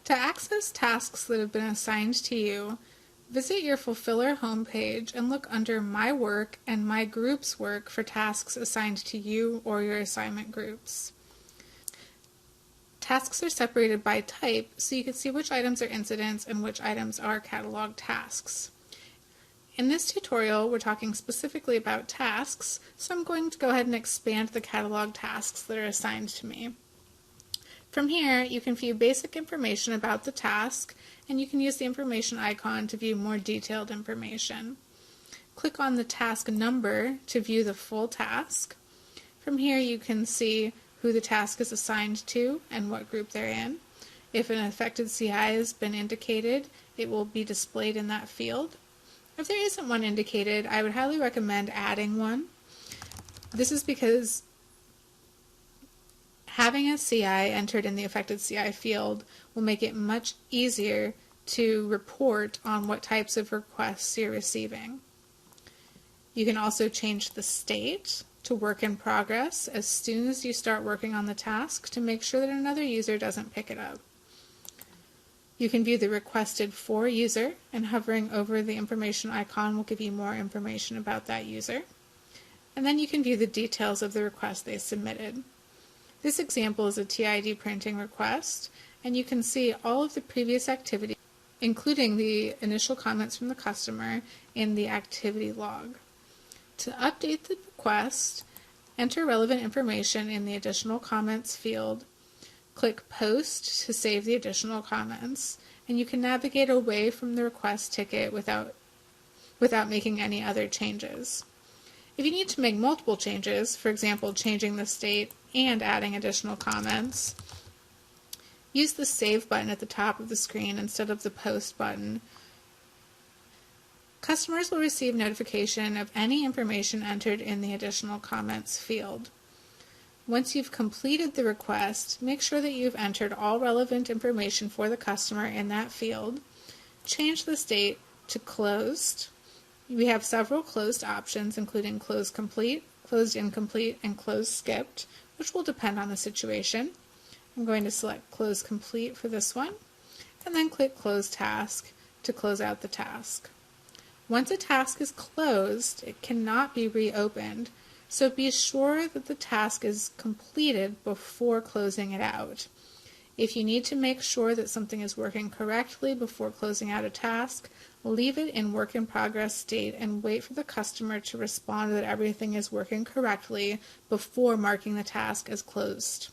To access tasks that have been assigned to you, visit your Fulfiller homepage and look under My Work and My Group's Work for tasks assigned to you or your assignment groups. Tasks are separated by type, so you can see which items are incidents and which items are catalog tasks. In this tutorial, we're talking specifically about tasks, so I'm going to go ahead and expand the catalog tasks that are assigned to me. From here, you can view basic information about the task, and you can use the information icon to view more detailed information. Click on the task number to view the full task. From here, you can see who the task is assigned to and what group they're in. If an affected CI has been indicated, it will be displayed in that field. If there isn't one indicated, I would highly recommend adding one. This is because having a CI entered in the affected CI field will make it much easier to report on what types of requests you're receiving. You can also change the state to work in progress as soon as you start working on the task to make sure that another user doesn't pick it up. You can view the requested for user, and hovering over the information icon will give you more information about that user. And then you can view the details of the request they submitted. This example is a TID printing request, and you can see all of the previous activity, including the initial comments from the customer, in the activity log. To update the request, enter relevant information in the additional comments field. Click Post to save the additional comments, and you can navigate away from the request ticket without making any other changes. If you need to make multiple changes, for example, changing the state and adding additional comments, use the Save button at the top of the screen instead of the Post button. Customers will receive notification of any information entered in the additional comments field. Once you've completed the request, make sure that you've entered all relevant information for the customer in that field. Change the state to closed. We have several closed options, including closed complete, closed incomplete, and closed skipped, which will depend on the situation. I'm going to select close complete for this one, and then click close task to close out the task. Once a task is closed, it cannot be reopened, so be sure that the task is completed before closing it out. If you need to make sure that something is working correctly before closing out a task, leave it in work in progress state and wait for the customer to respond that everything is working correctly before marking the task as closed.